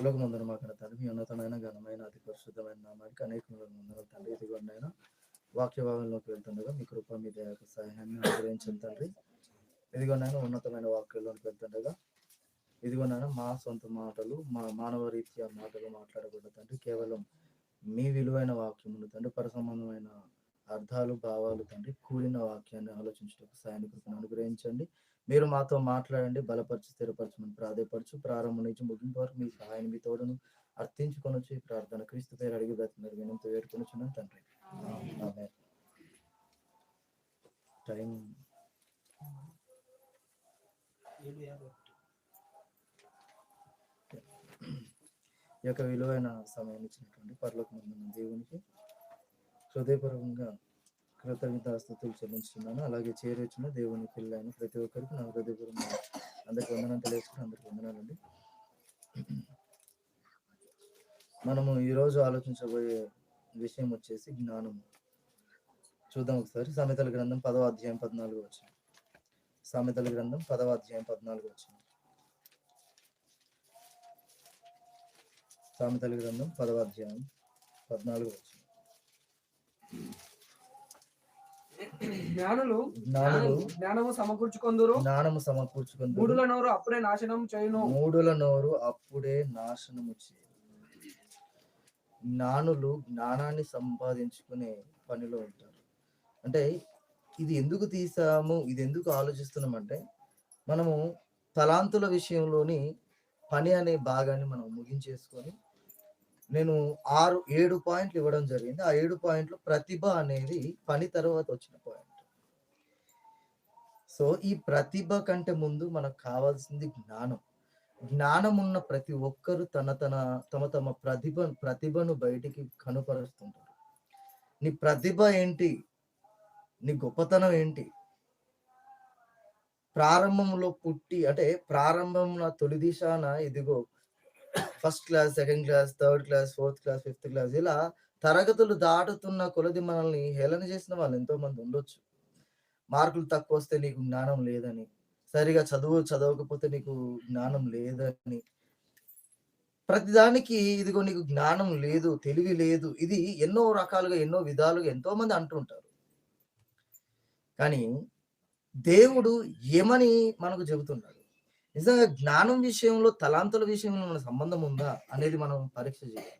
పరలోకమందున మా కన్న తండ్రి, మీ ఉన్నతమైన ఘనమైన అతి పరిశుద్ధమైన నామానికి అనేక వందనాలు తండ్రి. ఇదిగోనైనా వాక్య భాగంలోకి వెళ్తుండగా మీ కృప, మీ దయ యొక్క సహాయాన్ని అనుగ్రహించండి తండ్రి. ఇదిగోనైనా ఉన్నతమైన వాక్యంలోకి వెళ్తుండగా ఇదిగోనైనా మా సొంత మాటలు, మా మానవ రీత్యా మాటలు మాట్లాడకూడదు తండ్రి. కేవలం మీ విలువైన వాక్యములు తండ్రి, పరసంబంధమైన అర్థాలు, భావాలు తండ్రి, కూడిన వాక్యాన్ని ఆలోచించడానికి సహాయాన్ని కృపను అనుగ్రహించండి. మీరు మాతో మాట్లాడండి, బలపరిచి స్థిరపరచమని ప్రాధేయపరచు. ప్రారంభం నుంచి ముగింపు వరకు మీ సహాయం, మీ తోడును అర్థించుకొని వచ్చి ప్రార్థన క్రీస్తు పేరు అడిగి బ్రతిమరు వినంతో వేడుకొనిచున్నాను తండ్రి. ఆమేన్. టైం ఈ యొక్క విలువైన సమయం ఇచ్చినటువంటి పరలోకమందున్న దేవునికి హృదయపూర్వకంగా కృతజ్ఞతాస్తుతులు చెల్లించుతున్నాను. అలాగే చేరొచ్చిన దేవుని పిల్లలైన ప్రతి ఒక్కరికి నా హృదయపూర్వకంగా అందరికి వందనాలు తెలియజేసుకుని అందరికి వందనాలండి. మనము ఈరోజు ఆలోచించబోయే విషయం వచ్చేసి జ్ఞానం. చూద్దాం ఒకసారి. సామెతల గ్రంథం 10వ అధ్యాయం 14 వచ్చిన. సామెతల గ్రంథం 10వ అధ్యాయం 14 వచ్చిన. సామెతల గ్రంథం 10వ అధ్యాయం 14 వచ్చిన. జ్ఞానము సమకూర్చుకొందురు, మూడుల నోరు అప్పుడే నాశనం చేయును. జ్ఞానులు జ్ఞానాన్ని సంపాదించుకునే పనిలో ఉంటారు. అంటే ఇది ఎందుకు తీసాము, ఇది ఎందుకు ఆలోచిస్తున్నామంటే, మనము తలాంతుల విషయంలోని పని అనే భాగాన్ని మనం ముగించేసుకొని నేను 6-7 పాయింట్లు ఇవ్వడం జరిగింది. ఆ 7 పాయింట్లు ప్రతిభ అనేది పని తర్వాత వచ్చిన పాయింట్. సో ఈ ప్రతిభ కంటే ముందు మనకు కావాల్సింది జ్ఞానం. జ్ఞానం ఉన్న ప్రతి ఒక్కరు తమ ప్రతిభను బయటికి కనుపరుస్తుంటారు. నీ ప్రతిభ ఏంటి, నీ గొప్పతనం ఏంటి? ప్రారంభంలో పుట్టి, అంటే ప్రారంభంలో తొలి దిశాన ఇదిగో first class, second class, third class, fourth class, fifth class, ఇలా తరగతులు దాటుతున్న కొలది మనల్ని హేళన చేసిన వాళ్ళు ఎంతో మంది ఉండొచ్చు. మార్కులు తక్కువ వస్తే నీకు జ్ఞానం లేదని, సరిగా చదవకపోతే నీకు జ్ఞానం లేదని, ప్రతిదానికి ఇదిగో నీకు జ్ఞానం లేదు, తెలివి లేదు, ఇది ఎన్నో రకాలుగా ఎన్నో విధాలుగా ఎంతో మంది అంటుంటారు. కానీ దేవుడు ఏమని మనకు చెబుతున్నాడు? నిజంగా జ్ఞానం విషయంలో, తలాంతుల విషయంలో మన సంబంధం ఉందా అనేది మనం పరీక్ష చేయాలి.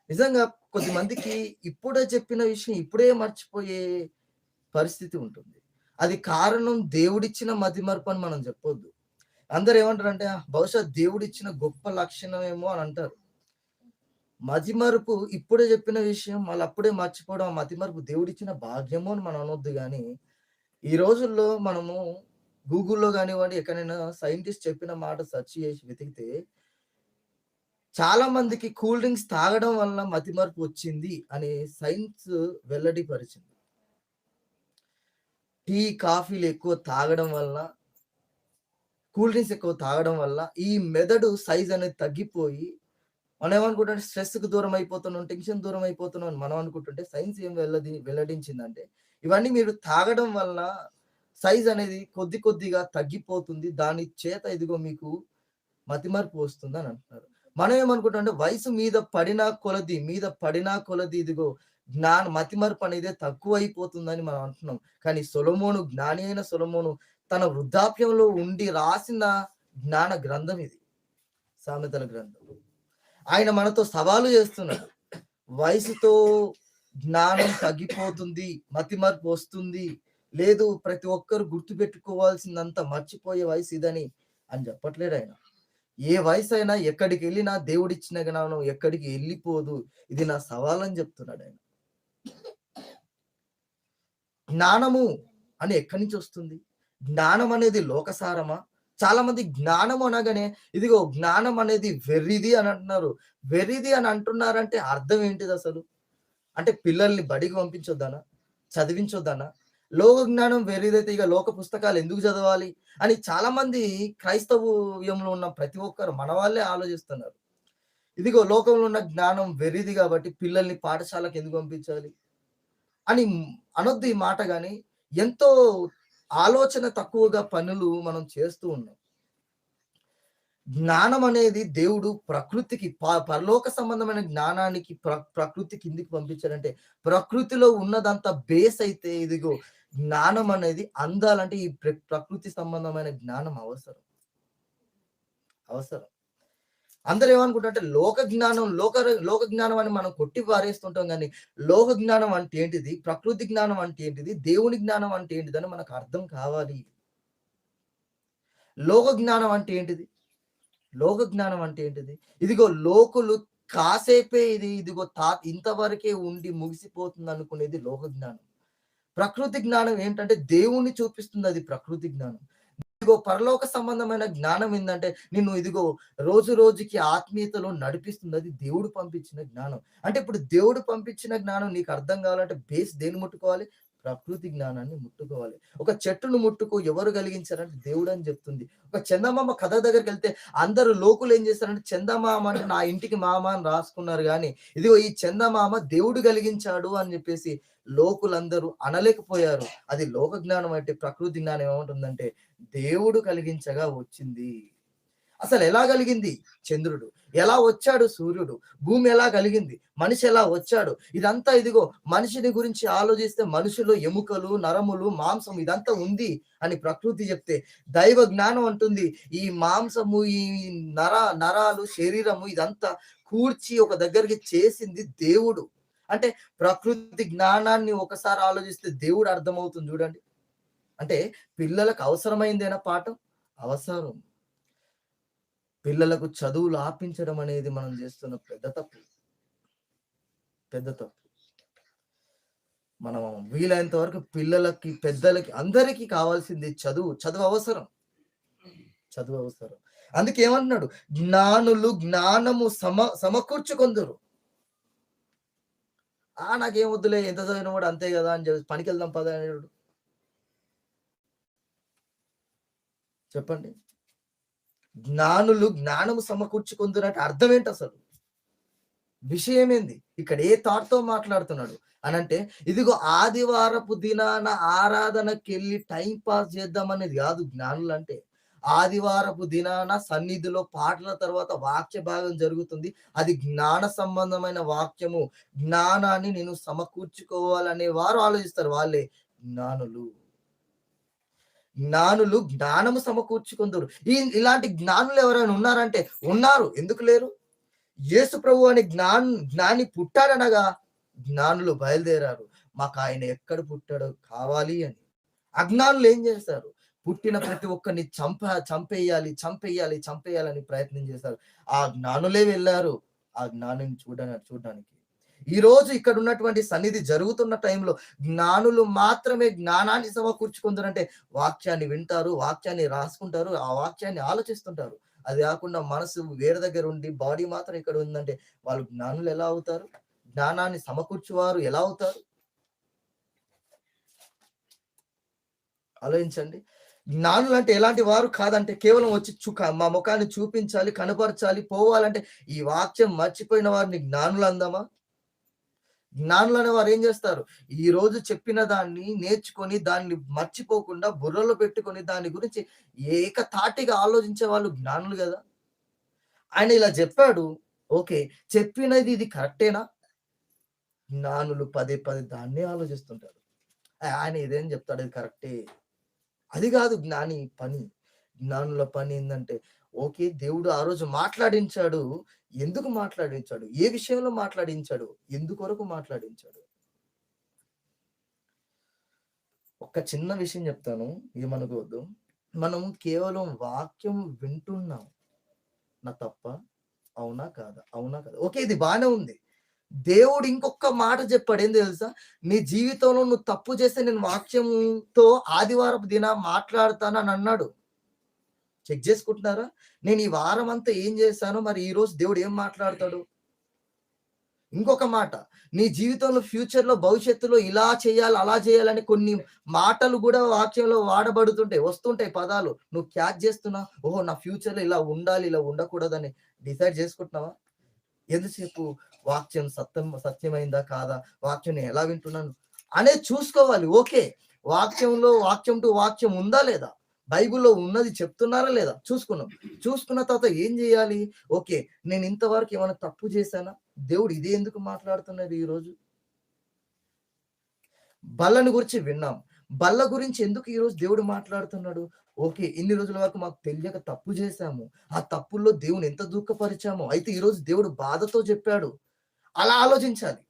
నిజంగా కొద్దిమందికి ఇప్పుడే చెప్పిన విషయం ఇప్పుడే మర్చిపోయే పరిస్థితి ఉంటుంది. అది కారణం దేవుడిచ్చిన మతిమరుపు అని మనం చెప్పొద్దు. అందరు ఏమంటారంటే బహుశా దేవుడిచ్చిన గొప్ప లక్షణమేమో అని అంటారు. మతిమరుపు ఇప్పుడే చెప్పిన విషయం మళ్ళీ అప్పుడే మర్చిపోవడం, ఆ మతిమరుపు దేవుడిచ్చిన భాగ్యమో అని మనం అనొద్దు. కానీ ఈ రోజుల్లో మనము గూగుల్లో కానివ్వండి, ఎక్కడైనా సైంటిస్ట్ చెప్పిన మాట సెర్చ్ చేసి వెతికితే చాలా మందికి కూల్ డ్రింక్స్ తాగడం వల్ల మతిమరుపు వచ్చింది అని సైన్స్ వెల్లడిపరిచింది. టీ, కాఫీలు ఎక్కువ తాగడం వల్ల, కూల్ డ్రింక్స్ ఎక్కువ తాగడం వల్ల ఈ మెదడు సైజ్ అనేది తగ్గిపోయి మనం ఏమనుకుంటుంటే స్ట్రెస్కి దూరం అయిపోతున్నాం, టెన్షన్ దూరం అయిపోతున్నాం అని మనం అనుకుంటుంటే సైన్స్ ఏం వెల్లడించిందంటే ఇవన్నీ మీరు తాగడం వల్ల సైజ్ అనేది కొద్దిగా తగ్గిపోతుంది, దాని చేత ఇదిగో మీకు మతిమరుపు వస్తుంది అని అంటున్నారు. మనం ఏమనుకుంటాం, వయసు మీద పడినా కొలది ఇదిగో మతిమరుపు అనేది తక్కువ అయిపోతుందని మనం అంటున్నాం. కానీ జ్ఞాని అయిన సొలొమోను తన వృద్ధాప్యంలో ఉండి రాసిన జ్ఞాన గ్రంథం ఇది, సామెతల గ్రంథం. ఆయన మనతో సవాలు చేస్తున్నాడు. వయసుతో జ్ఞానం తగ్గిపోతుంది, మతిమరుపు వస్తుంది, లేదు ప్రతి ఒక్కరు గుర్తు పెట్టుకోవాల్సిందంత మర్చిపోయే వయసు ఇదని అని చెప్పట్లేడు ఆయన. ఏ వయసు అయినా ఎక్కడికి వెళ్ళినా దేవుడిచ్చిన జ్ఞానం ఎక్కడికి వెళ్ళిపోదు, ఇది నా సవాల్ అని చెప్తున్నాడు ఆయన. జ్ఞానము అని ఎక్కడి నుంచి వస్తుంది? జ్ఞానం అనేది లోకసారమా? చాలా మంది జ్ఞానం అనగానే ఇదిగో జ్ఞానం అనేది వెర్రిది అని అంటున్నారు. వెర్రిది అని అంటున్నారంటే అర్థం ఏంటిది అసలు? అంటే పిల్లల్ని బడికి పంపించొద్దనా, చదివించొద్దనా? లోక జ్ఞానం వెర్రిదైతే ఇక లోక పుస్తకాలు ఎందుకు చదవాలి అని చాలా మంది క్రైస్తవ్యంలో ఉన్న ప్రతి ఒక్కరు మన వాళ్ళే ఆలోచిస్తున్నారు. ఇదిగో లోకంలో ఉన్న జ్ఞానం వెర్రిది కాబట్టి పిల్లల్ని పాఠశాలకు ఎందుకు పంపించాలి అని అనొద్దు ఈ మాట. కానీ ఎంతో ఆలోచన తక్కువగా పనులు మనం చేస్తూ ఉన్నాం. జ్ఞానం అనేది దేవుడు ప్రకృతికి పరలోక సంబంధమైన జ్ఞానానికి ప్రకృతి కిందికి పంపించాడంటే, ప్రకృతిలో ఉన్నదంతా బేస్ అయితే ఇదిగో జ్ఞానం అనేది అందాలంటే ఈ ప్రకృతి సంబంధమైన జ్ఞానం అవసరం. అందరూ ఏమనుకుంటారంటే లోక జ్ఞానం అని మనం కొట్టి పారేస్తుంటాం కానీ, లోక జ్ఞానం అంటే ఏంటిది, ప్రకృతి జ్ఞానం అంటే ఏంటిది, దేవుని జ్ఞానం అంటే ఏంటిదని మనకు అర్థం కావాలి. లోక జ్ఞానం అంటే ఏంటిది? ఇదిగో లోకులు కాసేపే ఇదిగో ఇంతవరకే ఉండి ముగిసిపోతుంది అనుకునేది లోక జ్ఞానం. ప్రకృతి జ్ఞానం ఏంటంటే దేవుణ్ణి చూపిస్తుంది, అది ప్రకృతి జ్ఞానం. ఇదిగో పరలోక సంబంధమైన జ్ఞానం ఏంటంటే నిన్ను ఇదిగో రోజు రోజుకి ఆత్మీయతలో నడిపిస్తుంది, అది దేవుడు పంపించిన జ్ఞానం. అంటే ఇప్పుడు దేవుడు పంపించిన జ్ఞానం నీకు అర్థం కావాలంటే బేస్ దేని ముట్టుకోవాలి? ప్రకృతి జ్ఞానాన్ని ముట్టుకోవాలి. ఒక చెట్టును ముట్టుకో ఎవరు కలిగించారంటే దేవుడు అని చెప్తుంది. ఒక చందమామ కథ దగ్గరికి వెళ్తే అందరూ లోకులు ఏం చేస్తారంటే చందమామ అంటే నా ఇంటికి మామ అని రాసుకున్నారు కానీ ఇదిగో ఈ చందమామ దేవుడు కలిగించాడు అని చెప్పేసి లోకులందరూ అనలేకపోయారు. అది లోక జ్ఞానం అంటే ప్రకృతి జ్ఞానం ఏమంటుందంటే దేవుడు కలిగించగా వచ్చింది. అసలు ఎలా కలిగింది? చంద్రుడు ఎలా వచ్చాడు? సూర్యుడు. భూమి ఎలా కలిగింది? మనిషి ఎలా వచ్చాడు? ఇదంతా ఇదిగో మనిషిని గురించి ఆలోచిస్తే మనుషులు ఎముకలు, నరములు, మాంసం ఇదంతా ఉంది అని ప్రకృతి చెప్తే, దైవ జ్ఞానం అంటుంది ఈ మాంసము, ఈ నరాలు, శరీరము ఇదంతా కూర్చి ఒక దగ్గరికి చేసింది దేవుడు. అంటే ప్రకృతి జ్ఞానాన్ని ఒకసారి ఆలోచిస్తే దేవుడు అర్థమవుతుంది చూడండి. అంటే పిల్లలకు అవసరమైందేనా పాఠం? అవసరం. పిల్లలకు చదువులు ఆపించడం అనేది మనం చేస్తున్న పెద్ద తప్పు. మనం వీలైనంత వరకు పిల్లలకి, పెద్దలకి, అందరికీ కావాల్సింది చదువు అవసరం. అందుకే ఏమంటున్నాడు? జ్ఞానులు జ్ఞానము సమకూర్చుకొందురు. నాకేం వద్దులే, ఎంత చదివిన కూడా అంతే కదా అని చెప్పి పనికి వెళ్దాం పద అనేవాడు. చెప్పండి, జ్ఞానులు జ్ఞానము సమకూర్చుకుంటున్నట్టు అర్థం ఏంటి? అసలు విషయం ఏంది? ఇక్కడ ఏ థాట్తో మాట్లాడుతున్నాడు అనంటే ఇదిగో ఆదివారపు దినాన ఆరాధనకి వెళ్ళి టైం పాస్ చేద్దామనేది కాదు జ్ఞానులు అంటే. ఆదివారపు దినాన సన్నిధిలో పాటల తర్వాత వాక్య భాగం జరుగుతుంది, అది జ్ఞాన సంబంధమైన వాక్యము. జ్ఞానాన్ని నేను సమకూర్చుకోవాలనే వారు ఆలోచిస్తారు, వాళ్ళే జ్ఞానులు. జ్ఞానము సమకూర్చుకుందరు. ఇలాంటి జ్ఞానులు ఎవరైనా ఉన్నారంటే ఉన్నారు, ఎందుకు లేరు? యేసు ప్రభు అని జ్ఞాని పుట్టాడనగా జ్ఞానులు బయలుదేరారు, మాకు ఆయన ఎక్కడ పుట్టాడో కావాలి అని. అజ్ఞానులు ఏం చేస్తారు? పుట్టిన ప్రతి ఒక్కరిని చంపేయాలని ప్రయత్నం చేశారు. ఆ జ్ఞానులే వెళ్ళారు ఆ జ్ఞానిని చూడడానికి. ఈ రోజు ఇక్కడ ఉన్నటువంటి సన్నిధి జరుగుతున్న టైంలో జ్ఞానులు మాత్రమే జ్ఞానాన్ని సమకూర్చుకుంటారంటే వాక్యాన్ని వింటారు, వాక్యాన్ని రాసుకుంటారు, ఆ వాక్యాన్ని ఆలోచిస్తుంటారు. అది కాకుండా మనసు వేరే దగ్గర ఉండి బాడీ మాత్రం ఇక్కడ ఉందంటే వాళ్ళు జ్ఞానులు ఎలా అవుతారు? జ్ఞానాన్ని సమకూర్చువారు ఎలా అవుతారు? ఆలోచించండి. జ్ఞానులు అంటే ఎలాంటి వారు కాదంటే కేవలం వచ్చి మా ముఖాన్ని చూపించాలి, కనపరచాలి, పోవాలంటే ఈ వాక్యం మర్చిపోయిన వారిని జ్ఞానులు అందామా? జ్ఞానులు అనే వారు ఏం చేస్తారు? ఈ రోజు చెప్పిన దాన్ని నేర్చుకొని దాన్ని మర్చిపోకుండా బుర్రలో పెట్టుకొని దాని గురించి ఏకతాటిగా ఆలోచించే వాళ్ళు జ్ఞానులు కదా. ఆయన ఇలా చెప్పాడు, ఓకే, చెప్పినది ఇది కరెక్టేనా? జ్ఞానులు పదే దాన్నే ఆలోచిస్తుంటారు. ఆయన ఇదేం చెప్తాడు, ఇది కరెక్టే. అది కాదు జ్ఞాని పని. జ్ఞానుల పని ఏంటంటే, ఓకే, దేవుడు ఆ రోజు మాట్లాడించాడు, ఎందుకు మాట్లాడించాడు? ఏ విషయంలో మాట్లాడించాడు? ఎందుకొరకు మాట్లాడించాడు? ఒక చిన్న విషయం చెప్తాను, ఇది మనకు వద్దు. మనం కేవలం వాక్యం వింటున్నాం, నా తప్ప? అవునా కాదా? ఓకే, ఇది బాగానే ఉంది. దేవుడు ఇంకొక మాట చెప్పాడు, ఏం తెలుసా? నీ జీవితంలో నువ్వు తప్పు చేస్తే నేను వాక్యంతో ఆదివారపు దిన మాట్లాడతానని అన్నాడు. చెక్ చేసుకుంటున్నారా? నేను ఈ వారం అంతా ఏం చేశానో మరి ఈ రోజు దేవుడు ఏం మాట్లాడతాడు? ఇంకొక మాట, నీ జీవితంలో ఫ్యూచర్లో భవిష్యత్తులో ఇలా చేయాలి, అలా చేయాలని కొన్ని మాటలు కూడా వాక్యంలో వాడబడుతుంటాయి, వస్తుంటాయి పదాలు. నువ్వు క్యాచ్ చేస్తున్నావు, ఓహో నా ఫ్యూచర్లో ఇలా ఉండాలి, ఇలా ఉండకూడదని డిసైడ్ చేసుకుంటున్నావా? ఎంతసేపు వాక్యం సత్యమైందా కాదా, వాక్యం నేను ఎలా వింటున్నాను అనేది చూసుకోవాలి. ఓకే, వాక్యం టు వాక్యం ఉందా లేదా? బైబిల్లో ఉన్నది చెప్తున్నారా లేదా చూసుకున్నాం. చూసుకున్న తర్వాత ఏం చేయాలి? ఓకే, నేను ఇంతవరకు ఏమైనా తప్పు చేశానా? దేవుడు ఇదే ఎందుకు మాట్లాడుతున్నారు ఈరోజు? బల్లను గురించి విన్నాం. బల్ల గురించి ఎందుకు ఈరోజు దేవుడు మాట్లాడుతున్నాడు? ఓకే, ఇన్ని రోజుల వరకు మాకు తెలియక తప్పు చేశాము. ఆ తప్పుల్లో దేవుని ఎంత దుఃఖపరిచామో. అయితే ఈరోజు దేవుడు బాధతో చెప్పాడు. అలా ఆలోచించాలి.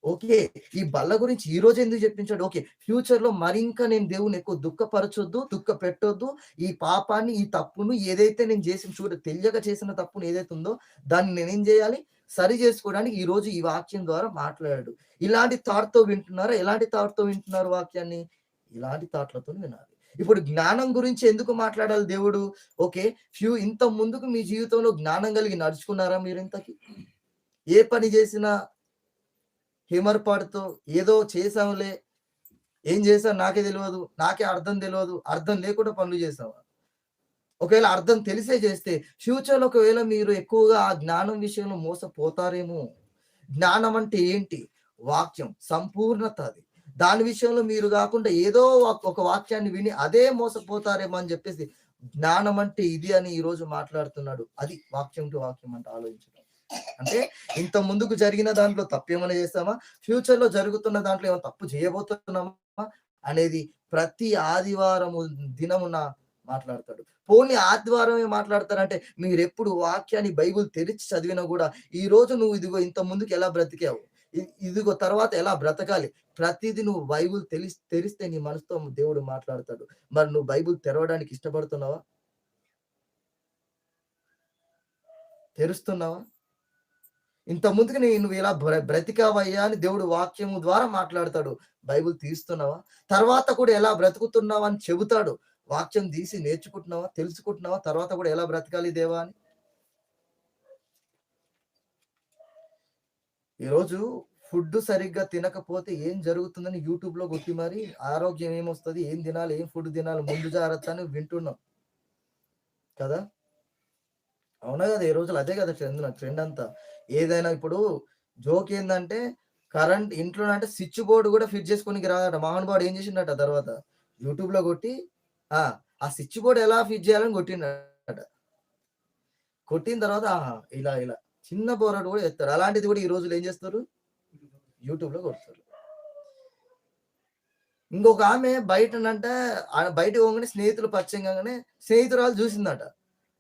ఓకే, ఈ బల్ల గురించి ఈ రోజు ఎందుకు చెప్పించాడు? ఓకే, ఫ్యూచర్‌లో మరింకా నేను దేవుడిని ఎక్కువ దుఃఖపరచొద్దు, దుఃఖపెట్టొద్దు. ఈ పాపాన్ని, ఈ తప్పును ఏదైతే నేను తెలియక చేసిన తప్పును ఏదైతే ఉందో దాన్ని నేనేం చేయాలి? సరి చేసుకోవడానికి ఈరోజు ఈ వాక్యం ద్వారా మాట్లాడాడు. ఇలాంటి థాట్‌తో వింటున్నారా? ఎలాంటి థాట్‌తో వింటున్నారు వాక్యాన్ని? ఇలాంటి థాట్‌లతోని వినాలి. ఇప్పుడు జ్ఞానం గురించి ఎందుకు మాట్లాడాలి దేవుడు? ఓకే, ఇంత ముందుకు మీ జీవితంలో జ్ఞానం కలిగి నడుచుకున్నారా మీరింతకి? ఏ పని చేసినా హిమర్పాటుతో ఏదో చేసాంలే, ఏం చేశాను నాకే తెలవదు, నాకే అర్థం తెలవదు, అర్థం లేకుండా పనులు చేసావా? ఒకవేళ అర్థం తెలిసే చేస్తే ఫ్యూచర్‌లో ఒకవేళ మీరు ఎక్కువగా ఆ జ్ఞానం విషయంలో మోసపోతారేమో. జ్ఞానం అంటే ఏంటి? వాక్యం సంపూర్ణత అది. దాని విషయంలో మీరు కాకుండా ఏదో ఒక వాక్యాన్ని విని అదే మోసపోతారేమో అని చెప్పేసి జ్ఞానం అంటే ఇది అని ఈరోజు మాట్లాడుతున్నాడు. అది వాక్యం టు వాక్యం అంటే ఆలోచించడం. అంటే ఇంత ముందుకు జరిగిన దాంట్లో తప్పేమైనా చేస్తామా? ఫ్యూచర్‌లో జరుగుతున్న దాంట్లో ఏమైనా తప్పు చేయబోతున్నామా? అనేది ప్రతి ఆదివారము దినమున మాట్లాడతాడు. పోనీ ఆదివారమే మాట్లాడతారంటే మీరెప్పుడు వాక్యాన్ని బైబిల్ తెరిచి చదివినా కూడా ఈరోజు నువ్వు ఇదిగో ఇంత ముందుకు ఎలా బ్రతికావు? ఇదిగో తర్వాత ఎలా బ్రతకాలి? ప్రతిదీ నువ్వు బైబిల్ తెరిస్తే నీ మనసుతో దేవుడు మాట్లాడతాడు. మరి నువ్వు బైబిల్ తెరవడానికి ఇష్టపడుతున్నావా? తెరుస్తున్నావా? ఇంత ముందుకు నువ్వు ఇలా బ్రతికావయ్యా అని దేవుడు వాక్యము ద్వారా మాట్లాడతాడు. బైబిల్ తీస్తున్నావా? తర్వాత కూడా ఎలా బ్రతుకుతున్నావా అని చెబుతాడు. వాక్యం తీసి నేర్చుకుంటున్నావా? తెలుసుకుంటున్నావా? తర్వాత కూడా ఎలా బ్రతకాలి దేవా అని? ఈరోజు ఫుడ్ సరిగ్గా తినకపోతే ఏం జరుగుతుందని యూట్యూబ్‌లో కొట్టి మరి ఆరోగ్యం ఏమొస్తది? ఏం తినాలి? ఏం ఫుడ్ తినాలి? ముందు జాగ్రత్త అని వింటున్నాం కదా! అవునా కదా! ఈ రోజుల్లో అదే కదా ట్రెండ్ అంతా. ఏదైనా ఇప్పుడు జోక్ ఏందంటే కరెంట్ ఇంట్లోనంటే స్విచ్ బోర్డ్ కూడా ఫిట్ చేసుకోనికి రాదట. మహానుభావుడు ఏం చేసిండట తర్వాత యూట్యూబ్‌లో కొట్టి ఆ స్విచ్ బోర్డ్ ఎలా ఫిట్ చేయాలని కొట్టిండట. కొట్టిన తర్వాత ఇలా ఇలా చిన్న పోరాడు కూడా చేస్తారు. అలాంటిది కూడా ఈ రోజుల్లో ఏం చేస్తారు? యూట్యూబ్‌లో కొడతారు. ఇంకొక ఆమె బయటకి పోగానే స్నేహితులు పరిచయం కాగానే స్నేహితురాలు చూసిందట.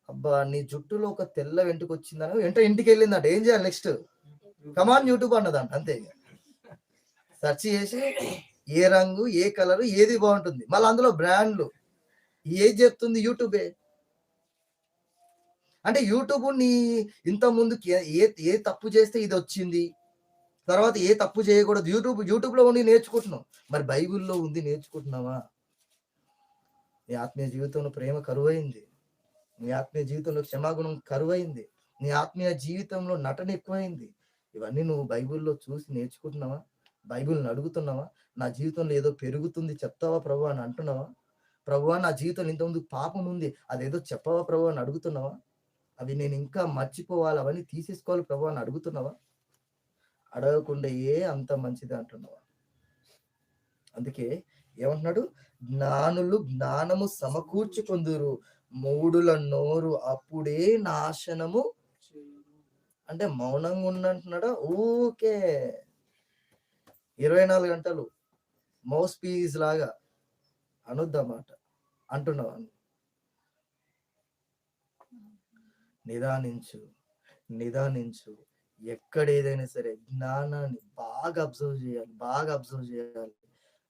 అబ్బా! నీ జుట్టులో ఒక తెల్ల వెంట్రుకొచ్చిందని వెంటనే ఇంటికెళ్ళిందట. ఏం చేయాలి నెక్స్ట్? కమాన్ యూట్యూబ్ అన్నదంట అంతే. సెర్చ్ చేసి ఏ రంగు, ఏ కలరు, ఏది బాగుంటుంది. మళ్ళీ అందులో బ్రాండ్‌లు ఏది చెప్తుంది? యూట్యూబే. అంటే యూట్యూబ్ ఇంత ముందుకి ఏ తప్పు చేస్తే ఇదొచ్చింది. తర్వాత ఏ తప్పు చేయకూడదు. యూట్యూబ్‌లో ఉండి నేర్చుకుంటున్నాం. మరి బైబిల్‌లో ఉంది నేర్చుకుంటున్నావా? నీ ఆత్మీయ జీవితంలో ప్రేమ కరువైంది. నీ ఆత్మీయ జీవితంలో క్షమాగుణం కరువైంది. నీ ఆత్మీయ జీవితంలో నటన ఎక్కువైంది. ఇవన్నీ నువ్వు బైబిల్‌లో చూసి నేర్చుకుంటున్నావా? బైబిల్‌ని అడుగుతున్నావా? నా జీవితంలో ఏదో పెరుగుతుంది చెప్తావా ప్రభువా అని అంటున్నావా? ప్రభువా నా జీవితంలో ఇంతకుముందు పాపం ఉంది. అదేదో చెప్పవా ప్రభువా అని అడుగుతున్నావా? అవి నేను ఇంకా మర్చిపోవాలి. అవన్నీ తీసేసుకోవాలి ప్రభువా అని అడుగుతున్నావా? అడగకుండా అంత మంచిది అంటున్నావా? అందుకే ఏమంటున్నాడు? జ్ఞానులు జ్ఞానము సమకూర్చుకొందురు. మూఢుల నోరు అప్పుడే నాశనము. అంటే మౌనంగా ఉండంటున్నాడా? ఊకే 24 గంటలు మౌస్ పీస్ లాగా అనొద్దన్నమాట అంటున్నావా? నిదానించు, నిదానించు. ఎక్కడేదైనా సరే జ్ఞానాన్ని బాగా అబ్జర్వ్ చేయాలి.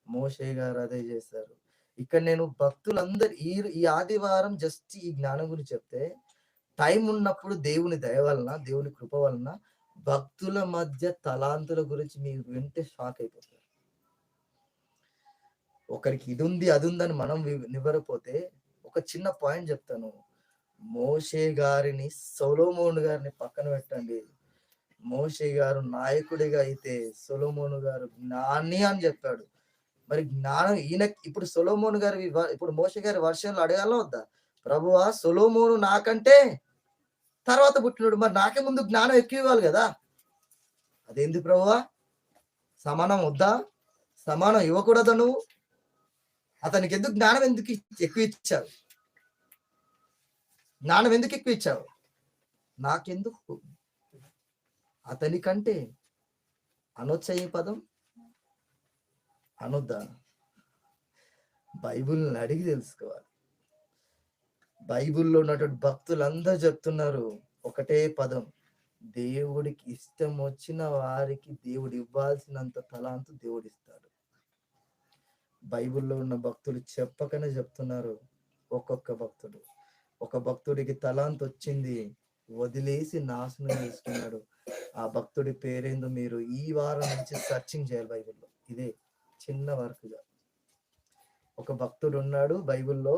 మోషే గారు అదే చేశారు. ఇక్కడ నేను భక్తులందరూ ఈ ఆదివారం జస్ట్ ఈ జ్ఞానం గురించి చెప్తే, టైం ఉన్నప్పుడు దేవుని దయ వలన, దేవుని కృప వలన భక్తుల మధ్య తలాంతుల గురించి మీరు వింటే షాక్ అయిపోతారు. ఒకరికి ఇది ఉంది, అది ఉందని మనం నివ్వరపోతే ఒక చిన్న పాయింట్ చెప్తాను. మోషే గారిని, సొలొమోను గారిని పక్కన పెట్టండి. మోషే గారు నాయకుడిగా అయితే సొలొమోను గారు జ్ఞాని అని చెప్పాడు. మరి జ్ఞానం ఇప్పుడు సొలొమోను గారి ఇప్పుడు మోషే గారి వర్షన్లు అడగాలా వద్దా? ప్రభువా సొలొమోను నాకంటే తర్వాత పుట్టినోడు, మరి నాకే ముందు జ్ఞానం ఎక్కువ ఇవ్వాలి కదా. అదేంది ప్రభువా? సమానం వద్దా? సమానం ఇవ్వకూడదా నువ్వు? అతనికి ఎందుకు జ్ఞానం ఎందుకు ఎక్కువ ఇచ్చావు? జ్ఞానం ఎందుకు ఎక్కువ ఇచ్చావు? నాకెందుకు? అతని కంటే అనొచ్చా ఈ పదం? అనొద్దా? బైబిల్ని అడిగి తెలుసుకోవాలి. బైబిల్లో ఉన్నటువంటి భక్తులందరూ చెప్తున్నారు ఒకటే పదం, దేవుడికి ఇష్టం వచ్చిన వారికి దేవుడు ఇవ్వాల్సినంత తలాంతు దేవుడు ఇస్తాడు. బైబిల్లో ఉన్న భక్తులు చెప్పకనే చెప్తున్నారు. ఒక్కొక్క భక్తుడు, ఒక భక్తుడికి తలాంతు వచ్చింది, వదిలేసి నాశనం చేసుకున్నాడు. ఆ భక్తుడి పేరేందో మీరు ఈ వారం నుంచి సర్చింగ్ చేయాలి బైబిల్లో. ఇదే చిన్న వర్క్గా. ఒక భక్తుడు ఉన్నాడు బైబిల్లో,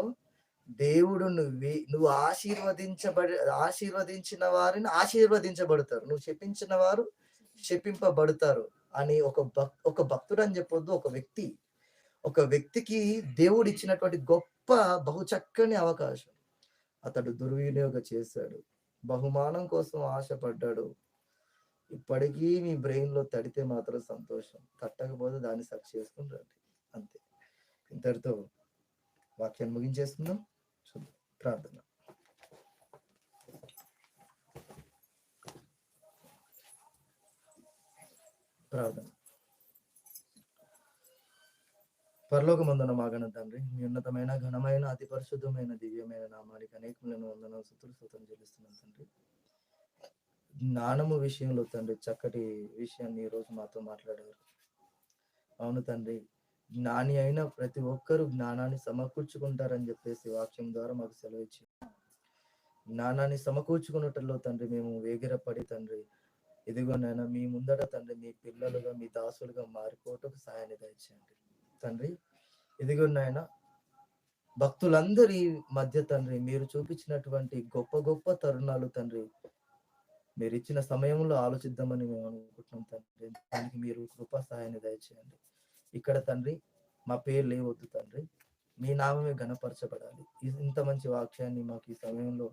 దేవుడు నువ్వు ఆశీర్వదించిన వారిని ఆశీర్వదించబడతారు, నువ్వు శపించిన వారు శపింపబడతారు అని ఒక భక్తుడు అని చెప్పొద్దు, ఒక వ్యక్తికి దేవుడు ఇచ్చినటువంటి గొప్ప బహుచక్కని అవకాశం అతడు దుర్వినియోగం చేశాడు. బహుమానం కోసం ఆశపడ్డాడు. ఇప్పటికీ మీ బ్రెయిన్ లో తడితే మాత్రం సంతోషం, తట్టకపోతే దాన్ని సక్సెస్ చేసుకుని రండి. అంతే. ఇంతటితో వాక్యాన్ని ముగించేస్తున్నాం. ప్రార్థన. పరలోకమందున మా ఘన తండ్రి, మీ ఉన్నతమైన ఘనమైన అతి పరిశుద్ధమైన దివ్యమైన నామానికి అనేకమైన వందనాలు స్తుతులు చెల్లిస్తున్నాం తండ్రి. జ్ఞానము విషయంలో తండ్రి చక్కటి విషయాన్ని ఈరోజు మాతో మాట్లాడారు. అవును తండ్రి, జ్ఞాని అయిన ప్రతి ఒక్కరూ జ్ఞానాన్ని సమకూర్చుకుంటారని చెప్పేసి వాక్యం ద్వారా మాకు సెలవిచ్చి, జ్ఞానాన్ని సమకూర్చుకున్నట్లో తండ్రి మేము వేగిరపడి తండ్రి, ఇదిగోనైనా మీ ముందర తండ్రి మీ పిల్లలుగా మీ దాసులుగా మారిపోవటకు సహాయాన్ని దయచేయండి తండ్రి. ఇదిగోనైనా భక్తులందరి మధ్య తండ్రి మీరు చూపించినటువంటి గొప్ప గొప్ప తరుణాలు తండ్రి, మీరు ఇచ్చిన సమయంలో ఆలోచిద్దామని మేము అనుకుంటున్నాం తండ్రి. దానికి మీరు కృపా సహాయాన్ని దయచేయండి. ఇక్కడ తండ్రి మా పేరు లేవద్దు తండ్రి, మీ నామమే ఘనపరచబడాలి. ఇంత మంచి వాక్యాన్ని మాకు ఈ సమయంలో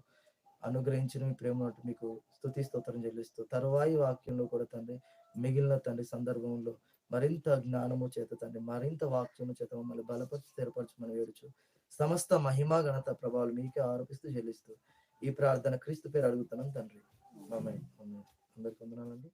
అనుగ్రహించిన మీ ప్రేమ మీకు స్తుతి స్తోత్రం చెల్లిస్తూ, తరువాయి వాక్యంలో కూడా తండ్రి మిగిలిన తండ్రి సందర్భంలో మరింత జ్ఞానము చేత తండ్రి మరింత వాక్యము చేత మమ్మల్ని బలపరిచి స్థిరపరచమని వేడుచు, సమస్త మహిమ ఘనత ప్రభావాలు మీకే ఆరోపిస్తూ చెల్లిస్తూ ఈ ప్రార్థన క్రీస్తు పేరు అడుగుతున్నాం తండ్రి. ఆమేన్. అందరికి వందనాలండి.